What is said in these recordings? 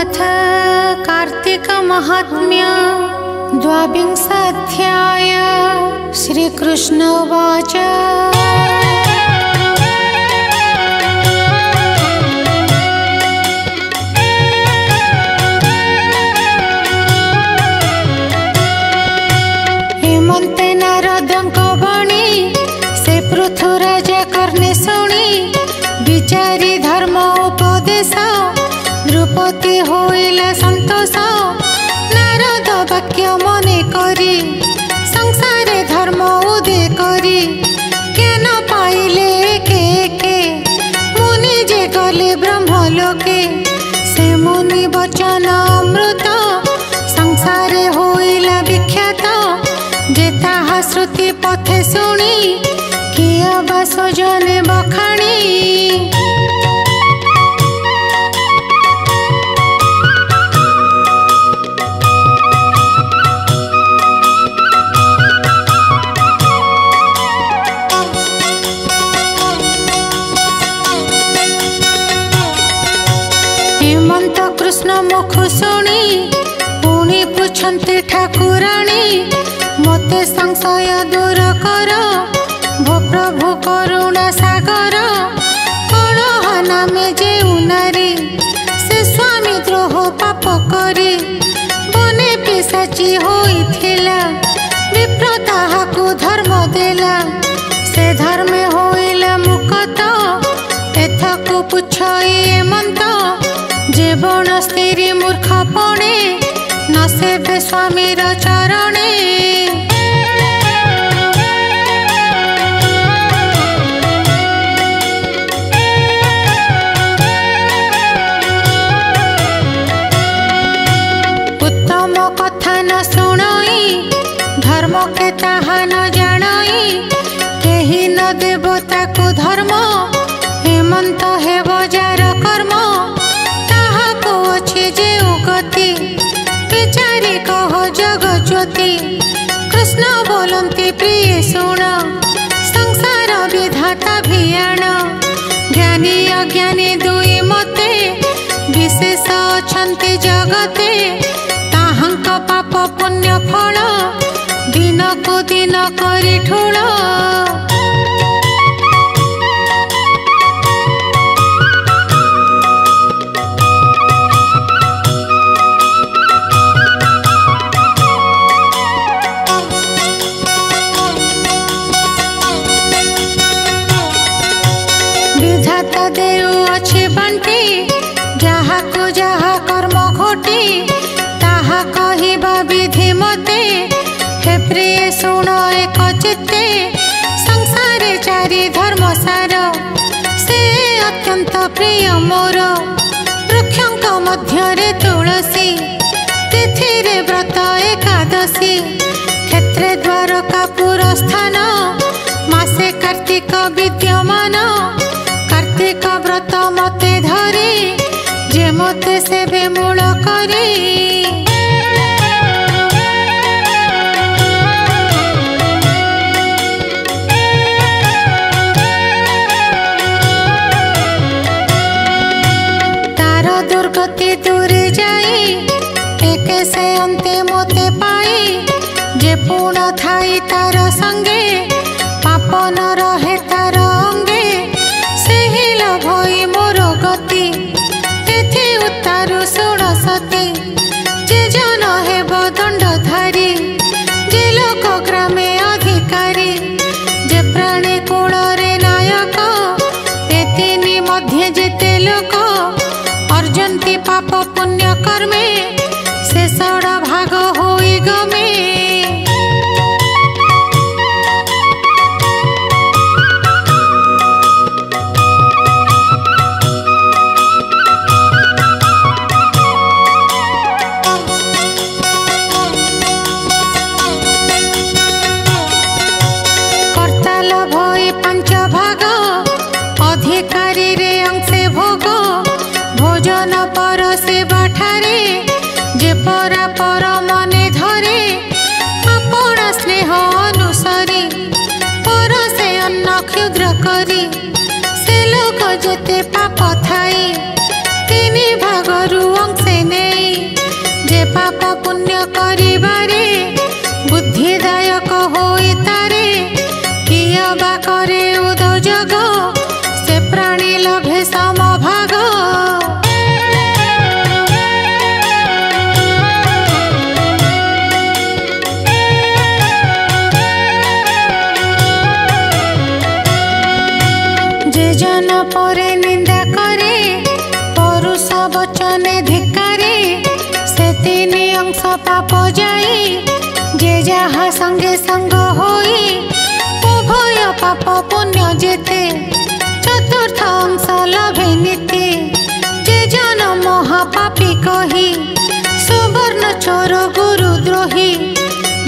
अथ कार्तिक महात्म्य द्वाविंशाध्याय। श्रीकृष्ण उवाच हेमन्ते नारदंक वाणी से पृथुराज कर्णे शुणी विचारी धर्म उपदेश द्रुपति होइला संतोष। नारद वाक्य मने करी संसारे धर्म उदय करी ज्ञान पाइले के मुनि जे गले ब्रह्मलोके से मुनि वचन अमृत संसारे होइला विख्यात। जे ताहा श्रुति पथे शुणी किया बा सजने बखाणी। हेमंत कृष्ण मुख शुणी पुणी पृछन्ति ठाकुराणी मते संशय दूर कर भो प्रभु करुणा सागर। कलह नामे जे नारी से स्वामी द्रोह पाप करी बने पिशाची होइथिला विप्र ताहाकु धर्म देला से धर्मे होइला मुकत। एथकु पुछई हेमंत जीवन स्त्री मूर्ख पणे न सेवे स्वामीर चरणे। उत्तम कथा न शुणई धर्म के ताहा न जानई केही न देवता को धर्म। हेमंत हे बजार कर्म जे उगति विचारी कह जग ज्योति। कृष्ण बोलंती प्रिय शुण संसार विधाता भियाण। ज्ञानी अज्ञानी दुई मते विशेष अछंती जगते ताहांक पाप पुण्य फल दिन को दिन करी ठूल। विधाता देउ अच्छे बंटी जहा को जहा कर्म घटी ताहा कहिबा विधि मते। हे प्रिय शुण एक चित्ते संसारे चारि धर्म सार से अत्यंत प्रिय मोर। वृक्षंक मध्यरे तुलसी तिथिरे व्रत एकादशी क्षेत्रे द्वारका पुरस्थान मासे कार्तिक विद्यमान। कार्तिक व्रत मते धरी जे मते सेवे मूल करी। तार दुर्गति दूरे जाई एक से अंते मते पाई। जे पूर्ण थाई तार संगे पाप न रहे तार अंगे भई मोर गति। एथि उतारु शुण सती जे जन हेब दंडधारी जे लोक ग्रामे अधिकारी जे प्राणी कूଳରେ नायक। ए तिनि मध्ये जेते लोक अर्जन्ति पाप पुण्य कर्मे से षड भाग होई गमे। अधिकारी रे अंशे भोग भोजन पर से बाठारे जे परा पर मने धरे अपना स्नेह अनुसारी पर से अन्न क्षुद्र करी से लोक जेते पाप थाई तिनि भागरु अंशे ने पुण्य करिबारे बुद्धिदायक होई तारे किया बा करे उदोजग से प्राणी लभे समभाग। जे जन परे निंदा करे परुष वचने धिक्कारे से तीन अंश पाप जाई जे जहा संगे संग होई उभय पाप पुण्य जेते चतुर्थ अंश लभे नीति। जे जन महापापी कही सुवर्ण चोर गुरुद्रोही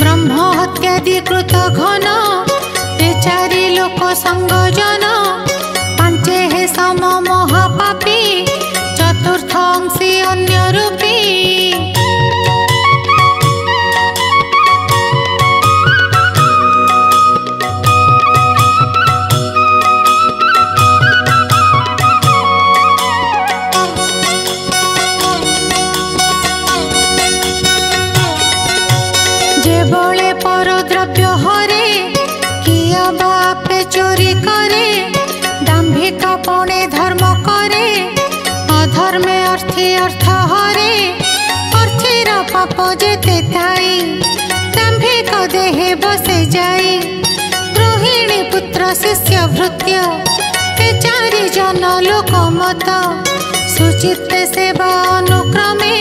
ब्रह्म हत्यादि कृत घन चारि लोक संग जन पांचे हे सम महापापी चतुर्थ अंशी अन्य रूपी। जे बळे पर द्रव्य हरे किया बापे चोरी करे दाम्भिक पणे धर्म करे अधर्मे अर्थी अर्थ हरे अर्थीर पाप जेते थाई दाम्भिक देहे बसे जाई। गृहिणी पुत्र शिष्य भृत्य ते चारि जन लोक मत सुचित्ते सेवा अनुक्रमे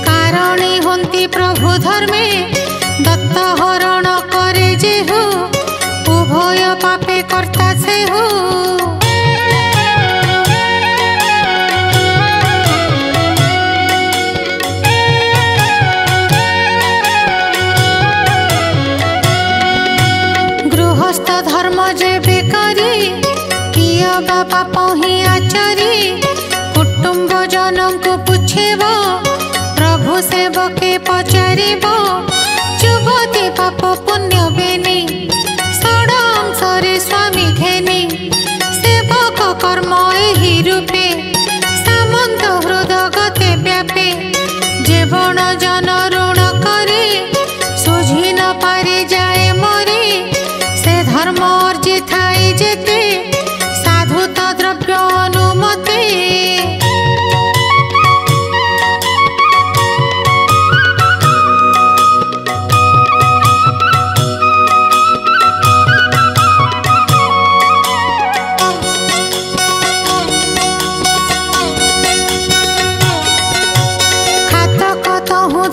कारणी हन्ति प्रभु धर्मे दत्त हरण करे जेहु उभय पापे कर्ता से हो। गृहस्थ धर्म जेबे करी किया बा पाप ही आचरी कुटुंब जनों को पूछेब प्रभु सेवके पचारिब जुगति पाप पुण्य बेनी षडांशरे स्वामी घेनी सेवक कर्म एहि रूपे सामंत हृदगते व्यापे जीवन जन ऋण करे सुझी न पारे जाए मरे से धर्म अर्जी थाई जेते साधुत द्रव्य अनुमते।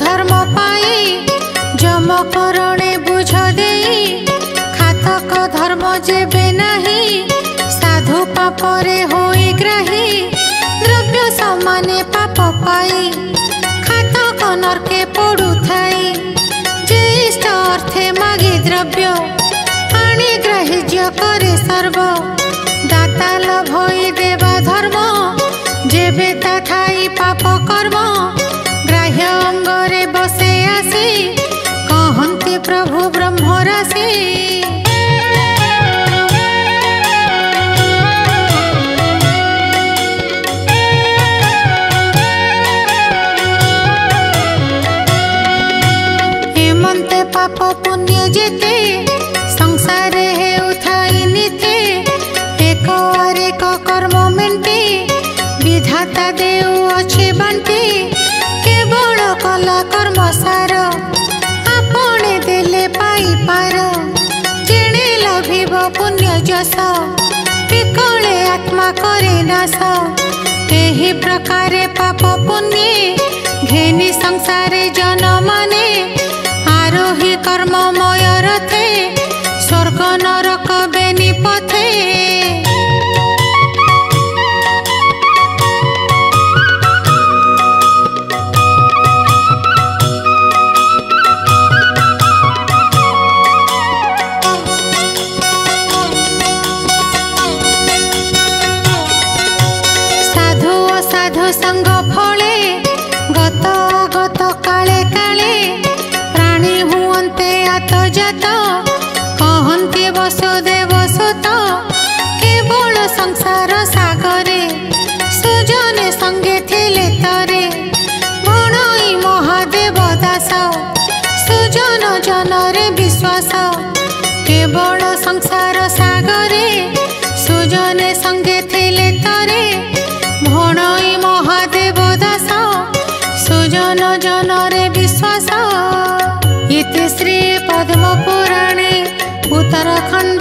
धर्म पाई जम करणे बुझ देई खातक धर्म जेबे नहीं साधु पापरे होई ग्राही द्रव्य समाने पाप पाई खातक नरके पड़ू थाई जे इष्ट अर्थे मागी द्रव्य आणी ग्राह्य करे सर्व दाता लभई देवा धर्म जेबे ता थाई पाप कर्म ग्राह्य अंगरे बसे आसी कहन्ति प्रभु ब्रह्म राशि। हेमंते पाप पुण्य जेते संसारे हे उठाई नीते एक और एक कर्म मेंटे विधाता देउ अच्छे बांटे केवल कला कर्म सार आपणे देले पाई पार जेणे लभिब पुण्य जस विकले आत्मा करे नाश। एहि प्रकारे पाप पुण्य घेनी संसारे जन माने आरोही कर्ममय रथे स्वर्ग नरक बेनी पथे। संग फले गत गत काले काले प्राणी हुअन्ते आत जात कहन्ति वसुदेव सुत केवल संसार सागरे सुजने संगे थिले तरे भणई महादेव दास विश्वास केवल संसार सागरे सुजने संगे थिले तरे भणई महादेव दास सुजन जनरे विश्वास। इति श्री पद्म पुराणे उत्तराखंड